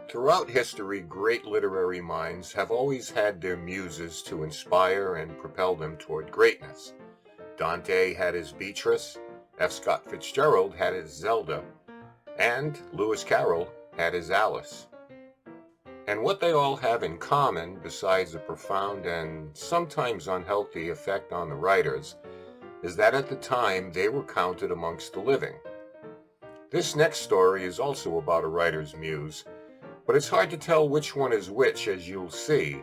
Throughout history, great literary minds have always had their muses to inspire and propel them toward greatness. Dante had his Beatrice, F. Scott Fitzgerald had his Zelda, and Lewis Carroll had his Alice. And what they all have in common, besides a profound and sometimes unhealthy effect on the writers, is that at the time they were counted amongst the living. This next story is also about a writer's muse, but it's hard to tell which one is which, as you'll see,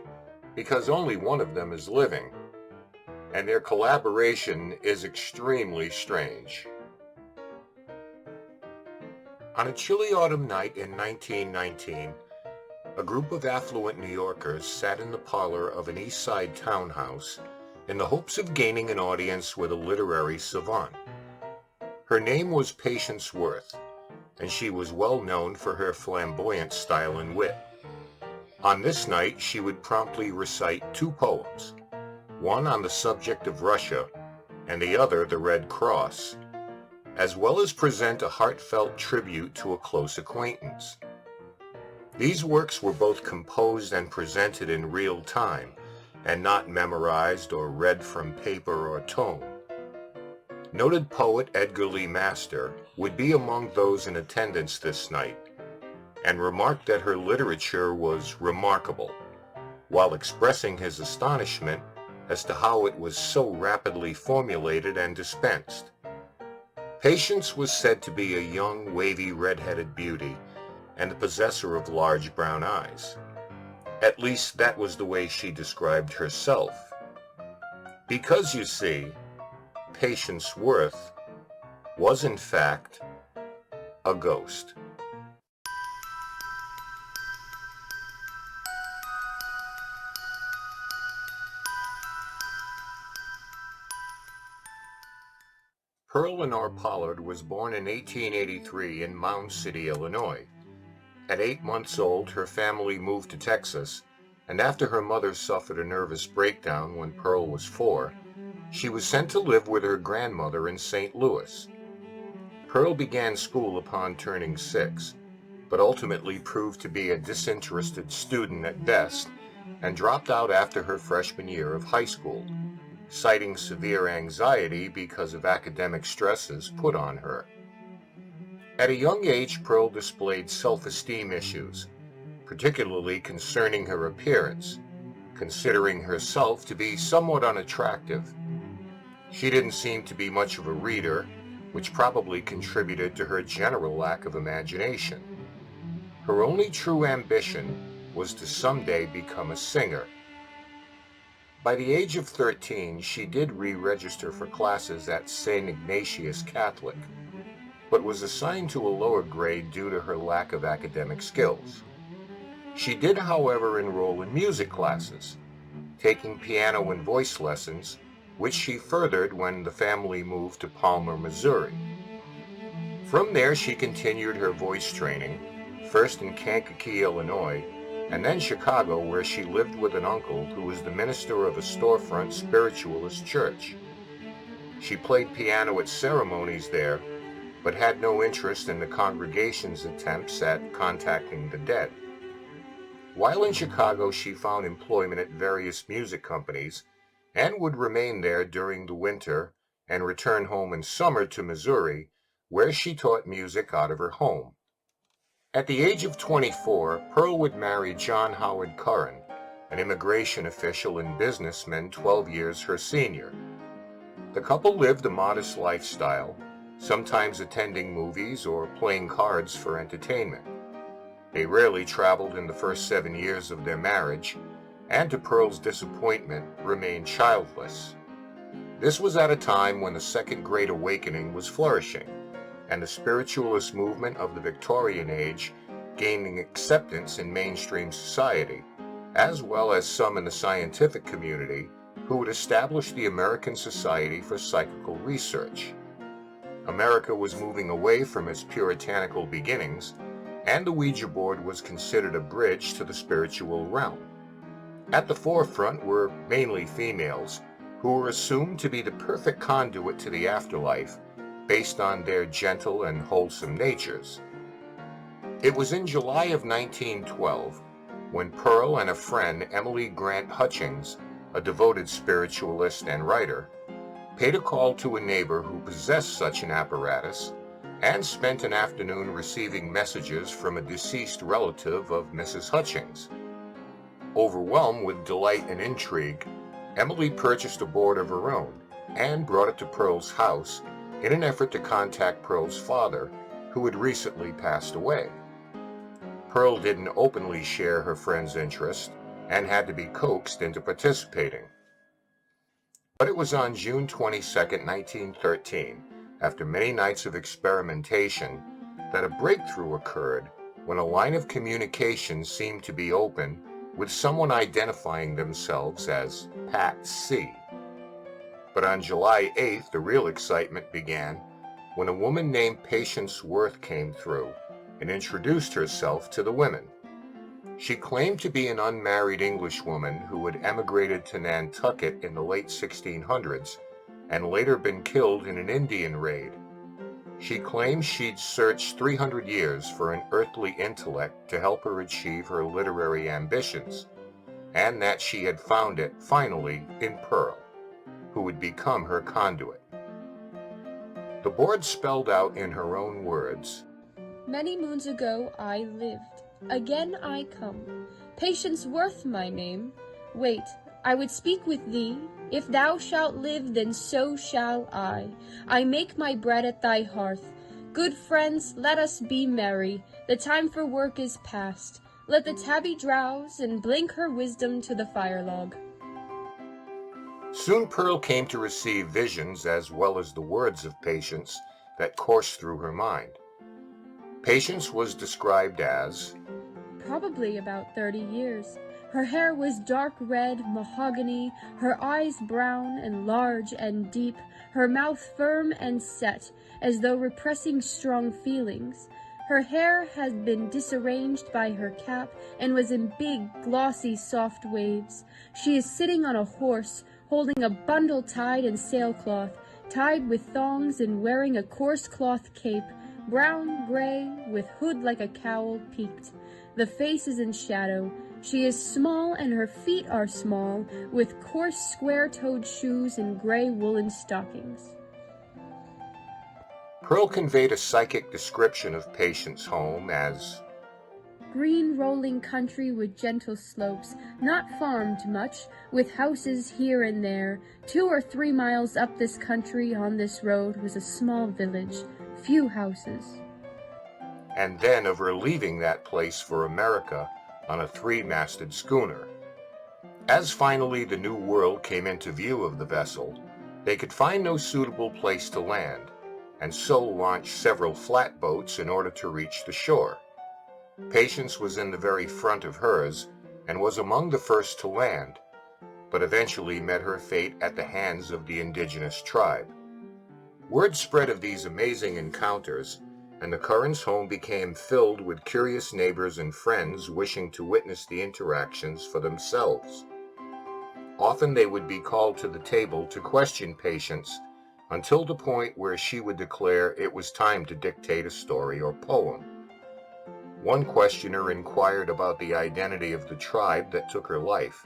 because only one of them is living, and their collaboration is extremely strange. On a chilly autumn night in 1919, a group of affluent New Yorkers sat in the parlor of an East Side townhouse in the hopes of gaining an audience with a literary savant. Her name was Patience Worth, and she was well known for her flamboyant style and wit. On this night, she would promptly recite two poems, one on the subject of Russia and the other the Red Cross, as well as present a heartfelt tribute to a close acquaintance. These works were both composed and presented in real time, and not memorized or read from paper or tome. Noted poet Edgar Lee Master would be among those in attendance this night, and remarked that her literature was remarkable, while expressing his astonishment as to how it was so rapidly formulated and dispensed. Patience was said to be a young, wavy, red-headed beauty, and the possessor of large brown eyes. At least that was the way she described herself. Because, you see, Patience Worth was in fact a ghost. Pearl Lenore Pollard was born in 1883 in Mound City, Illinois. At 8 months old, her family moved to Texas, and after her mother suffered a nervous breakdown when Pearl was 4, she was sent to live with her grandmother in St. Louis. Pearl began school upon turning 6, but ultimately proved to be a disinterested student at best and dropped out after her freshman year of high school, citing severe anxiety because of academic stresses put on her. At a young age, Pearl displayed self-esteem issues, particularly concerning her appearance, considering herself to be somewhat unattractive. She didn't seem to be much of a reader, which probably contributed to her general lack of imagination. Her only true ambition was to someday become a singer. By the age of 13, she did re-register for classes at St. Ignatius Catholic, but was assigned to a lower grade due to her lack of academic skills. She did, however, enroll in music classes, taking piano and voice lessons, which she furthered when the family moved to Palmer, Missouri. From there, she continued her voice training, first in Kankakee, Illinois, and then Chicago, where she lived with an uncle who was the minister of a storefront spiritualist church. She played piano at ceremonies there, but had no interest in the congregation's attempts at contacting the dead. While in Chicago, she found employment at various music companies, and would remain there during the winter and return home in summer to Missouri, where she taught music out of her home. At the age of 24, Pearl would marry John Howard Curran, an immigration official and businessman 12 years her senior. The couple lived a modest lifestyle, sometimes attending movies or playing cards for entertainment. They rarely traveled in the first 7 years of their marriage, and to Pearl's disappointment, remained childless. This was at a time when the Second Great Awakening was flourishing, and the spiritualist movement of the Victorian age gaining acceptance in mainstream society, as well as some in the scientific community who would establish the American Society for Psychical Research. America was moving away from its puritanical beginnings, and the Ouija board was considered a bridge to the spiritual realm. At the forefront were mainly females, who were assumed to be the perfect conduit to the afterlife based on their gentle and wholesome natures. It was in July of 1912 when Pearl and a friend, Emily Grant Hutchings, a devoted spiritualist and writer, paid a call to a neighbor who possessed such an apparatus and spent an afternoon receiving messages from a deceased relative of Mrs. Hutchings. Overwhelmed with delight and intrigue, Emily purchased a board of her own and brought it to Pearl's house in an effort to contact Pearl's father, who had recently passed away. Pearl didn't openly share her friend's interest and had to be coaxed into participating. But it was on June 22, 1913, after many nights of experimentation, that a breakthrough occurred when a line of communication seemed to be open with someone identifying themselves as Pat C. But on July 8th, the real excitement began when a woman named Patience Worth came through and introduced herself to the women. She claimed to be an unmarried Englishwoman who had emigrated to Nantucket in the late 1600s and later been killed in an Indian raid. She claimed she'd searched 300 years for an earthly intellect to help her achieve her literary ambitions, and that she had found it, finally, in Pearl, who would become her conduit. The board spelled out in her own words, "Many moons ago I lived, again I come. Patience Worth my name. Wait, I would speak with thee. If thou shalt live, then so shall I. I make my bread at thy hearth. Good friends, let us be merry. The time for work is past. Let the tabby drowse and blink her wisdom to the fire log." Soon Pearl came to receive visions as well as the words of Patience that coursed through her mind. Patience was described as probably about 30 years. Her hair was dark red mahogany, her eyes brown and large and deep, her mouth firm and set, as though repressing strong feelings. Her hair had been disarranged by her cap and was in big, glossy, soft waves. She is sitting on a horse, holding a bundle tied in sailcloth, tied with thongs and wearing a coarse cloth cape, brown, gray, with hood like a cowl peaked. The face is in shadow. She is small and her feet are small, with coarse square-toed shoes and gray woolen stockings. Pearl conveyed a psychic description of Patience's home as green rolling country with gentle slopes, not farmed much, with houses here and there. 2 or 3 miles up this country on this road was a small village, few houses. And then of her leaving that place for America on a 3-masted schooner. As finally the New World came into view of the vessel, they could find no suitable place to land, and so launched several flatboats in order to reach the shore. Patience was in the very front of hers, and was among the first to land, but eventually met her fate at the hands of the indigenous tribe. Word spread of these amazing encounters, and the Curran's home became filled with curious neighbors and friends wishing to witness the interactions for themselves. Often they would be called to the table to question Patience until the point where she would declare it was time to dictate a story or poem. One questioner inquired about the identity of the tribe that took her life,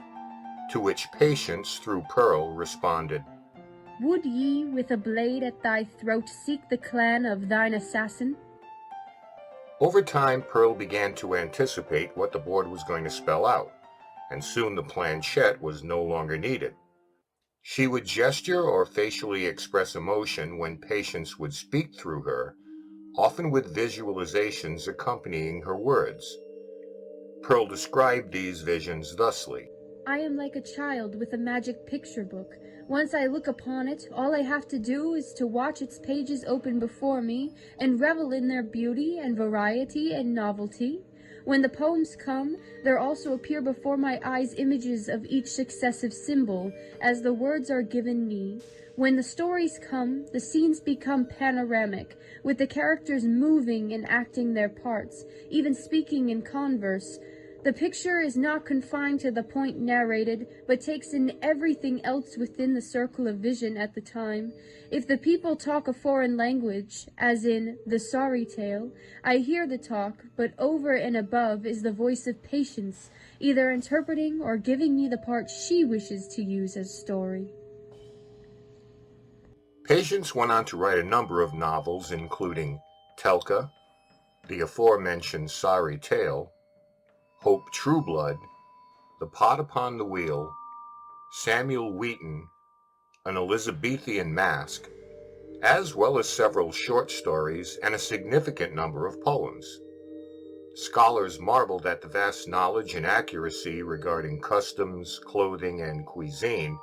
to which Patience, through Pearl, responded, "Would ye with a blade at thy throat seek the clan of thine assassin?" Over time, Pearl began to anticipate what the board was going to spell out, and soon the planchette was no longer needed. She would gesture or facially express emotion when Patience would speak through her, often with visualizations accompanying her words. Pearl described these visions thusly. "I am like a child with a magic picture book. Once I look upon it, all I have to do is to watch its pages open before me and revel in their beauty and variety and novelty. When the poems come, there also appear before my eyes images of each successive symbol, as the words are given me. When the stories come, the scenes become panoramic, with the characters moving and acting their parts, even speaking in converse. The picture is not confined to the point narrated, but takes in everything else within the circle of vision at the time. If the people talk a foreign language, as in the sorry tale, I hear the talk, but over and above is the voice of Patience, either interpreting or giving me the part she wishes to use as story. Patience went on to write a number of novels, including Telka, the aforementioned Sorry Tale, Hope Trueblood, The Pot Upon the Wheel, Samuel Wheaton, An Elizabethan Mask, as well as several short stories and a significant number of poems. Scholars marveled at the vast knowledge and accuracy regarding customs, clothing, and cuisine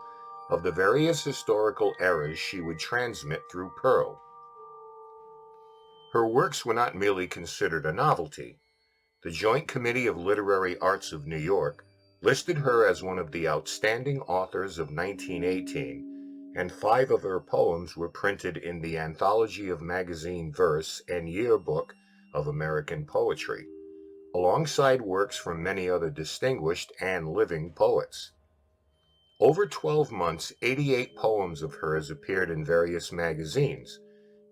of the various historical eras she would transmit through Pearl. Her works were not merely considered a novelty. The Joint Committee of Literary Arts of New York listed her as one of the outstanding authors of 1918, and 5 of her poems were printed in the Anthology of Magazine Verse and Yearbook of American Poetry, alongside works from many other distinguished and living poets. Over 12 months, 88 poems of hers appeared in various magazines,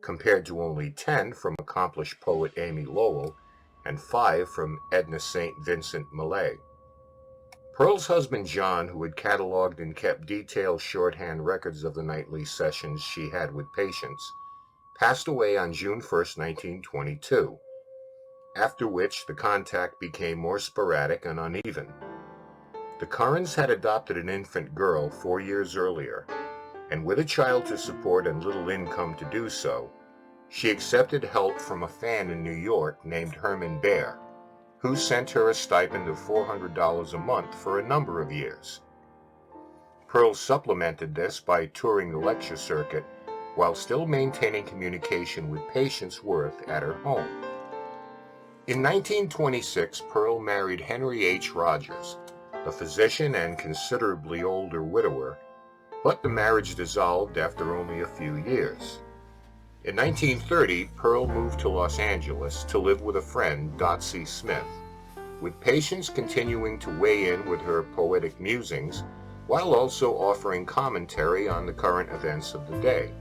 compared to only 10 from accomplished poet Amy Lowell and 5 from Edna St. Vincent Millay. Pearl's husband John, who had cataloged and kept detailed shorthand records of the nightly sessions she had with Patience, passed away on June 1, 1922, after which the contact became more sporadic and uneven. The Currans had adopted an infant girl 4 years earlier, and with a child to support and little income to do so, she accepted help from a fan in New York named Herman Baer, who sent her a stipend of $400 a month for a number of years. Pearl supplemented this by touring the lecture circuit while still maintaining communication with Patience Worth at her home. In 1926, Pearl married Henry H. Rogers, a physician and considerably older widower, but the marriage dissolved after only a few years. In 1930, Pearl moved to Los Angeles to live with a friend, Dotsy Smith, with Patience continuing to weigh in with her poetic musings while also offering commentary on the current events of the day.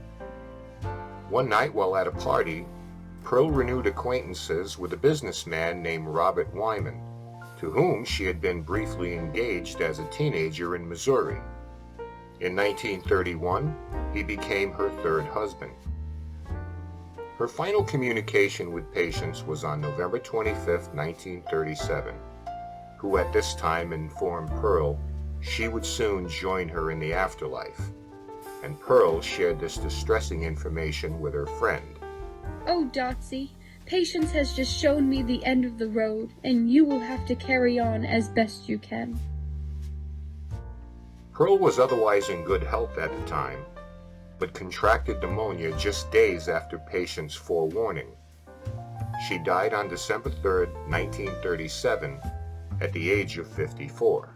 One night while at a party, Pearl renewed acquaintances with a businessman named Robert Wyman, to whom she had been briefly engaged as a teenager in Missouri. In 1931, he became her third husband. Her final communication with Patience was on November 25, 1937, who at this time informed Pearl she would soon join her in the afterlife, and Pearl shared this distressing information with her friend. "Oh, Dotsy, Patience has just shown me the end of the road, and you will have to carry on as best you can." Pearl was otherwise in good health at the time, but contracted pneumonia just days after Patience's forewarning. She died on December 3, 1937, at the age of 54.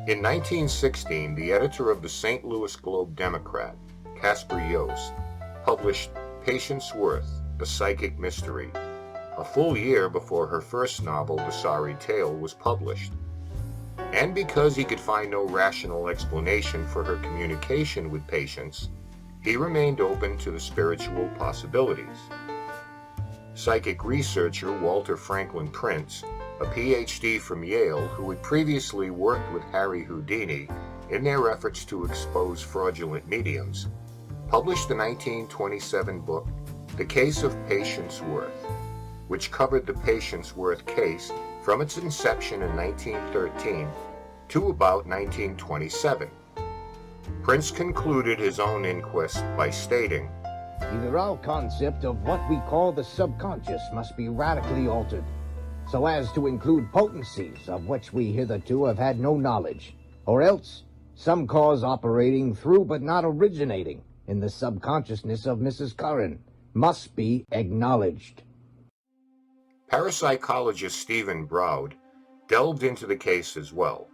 In 1916, the editor of the St. Louis Globe-Democrat, Caspar Yost, published Patience Worth, A Psychic Mystery, a full year before her first novel, The Sorry Tale, was published. And because he could find no rational explanation for her communication with Patience, he remained open to the spiritual possibilities. Psychic researcher Walter Franklin Prince, a PhD from Yale who had previously worked with Harry Houdini in their efforts to expose fraudulent mediums, published the 1927 book, The Case of Patience Worth, which covered the Patience Worth case from its inception in 1913 to about 1927. Prince concluded his own inquest by stating, "Either our concept of what we call the subconscious must be radically altered, so as to include potencies of which we hitherto have had no knowledge, or else some cause operating through but not originating in the subconsciousness of Mrs. Curran must be acknowledged." Parapsychologist Stephen Browd delved into the case as well,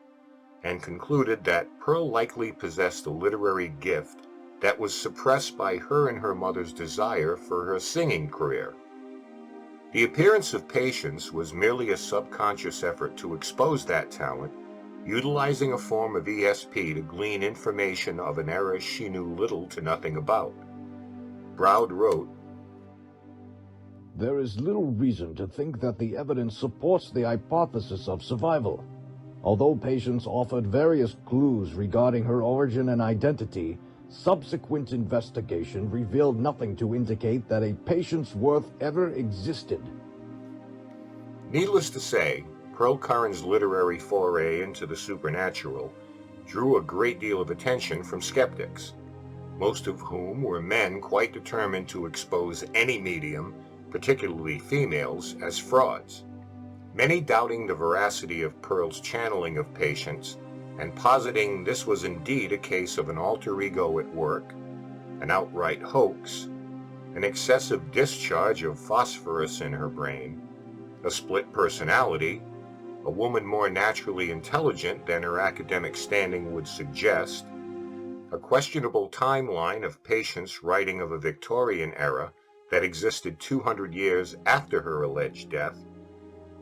and concluded that Pearl likely possessed a literary gift that was suppressed by her and her mother's desire for her singing career. The appearance of patience was merely a subconscious effort to expose that talent, utilizing a form of ESP to glean information of an era she knew little to nothing about. Browd wrote, "There is little reason to think that the evidence supports the hypothesis of survival. Although Patience offered various clues regarding her origin and identity, subsequent investigation revealed nothing to indicate that a Patience Worth ever existed." Needless to say, Pearl Curran's literary foray into the supernatural drew a great deal of attention from skeptics, most of whom were men quite determined to expose any medium, particularly females, as frauds, many doubting the veracity of Pearl's channeling of Patience and positing this was indeed a case of an alter ego at work, an outright hoax, an excessive discharge of phosphorus in her brain, a split personality, a woman more naturally intelligent than her academic standing would suggest, a questionable timeline of Patience writing of a Victorian era that existed 200 years after her alleged death,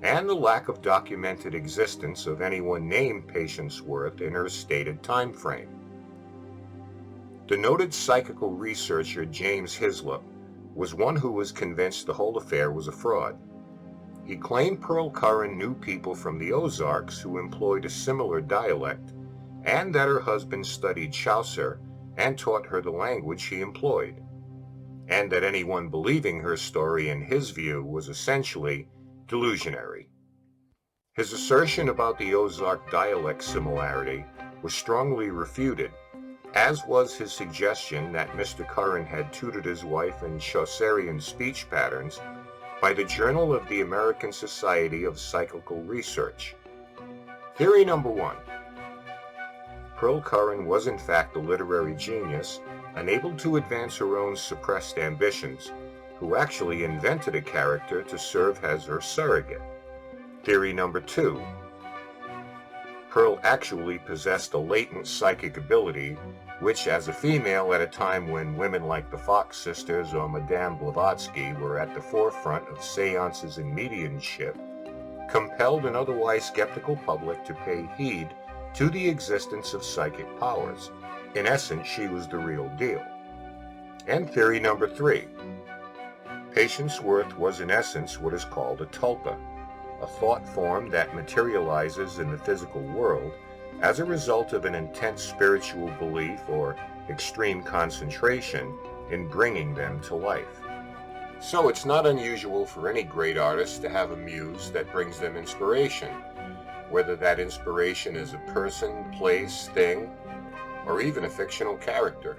and the lack of documented existence of anyone named Patience Worth in her stated time frame. The noted psychical researcher James Hislop was one who was convinced the whole affair was a fraud. He claimed Pearl Curran knew people from the Ozarks who employed a similar dialect, and that her husband studied Chaucer and taught her the language he employed, and that anyone believing her story in his view was essentially delusionary. His assertion about the Ozark dialect similarity was strongly refuted, as was his suggestion that Mr. Curran had tutored his wife in Chaucerian speech patterns by the Journal of the American Society of Psychical Research. Theory number 1. Pearl Curran was in fact a literary genius, unable to advance her own suppressed ambitions, who actually invented a character to serve as her surrogate. Theory number 2. Pearl actually possessed a latent psychic ability, which as a female at a time when women like the Fox sisters or Madame Blavatsky were at the forefront of seances and mediumship, compelled an otherwise skeptical public to pay heed to the existence of psychic powers. In essence, she was the real deal. And theory number 3. Patience Worth was in essence what is called a tulpa, a thought form that materializes in the physical world as a result of an intense spiritual belief or extreme concentration in bringing them to life. So it's not unusual for any great artist to have a muse that brings them inspiration, whether that inspiration is a person, place, thing, or even a fictional character.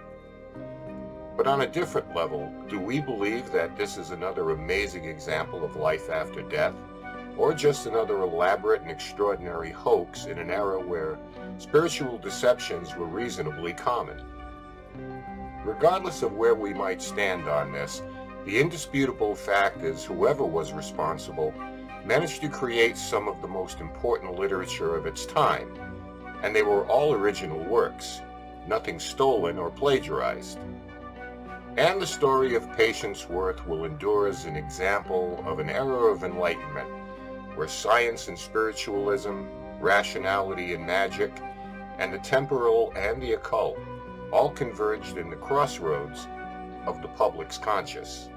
But on a different level, do we believe that this is another amazing example of life after death, or just another elaborate and extraordinary hoax in an era where spiritual deceptions were reasonably common? Regardless of where we might stand on this, the indisputable fact is whoever was responsible managed to create some of the most important literature of its time, and they were all original works, nothing stolen or plagiarized. And the story of Patience Worth will endure as an example of an era of enlightenment, where science and spiritualism, rationality and magic, and the temporal and the occult all converged in the crossroads of the public's conscious.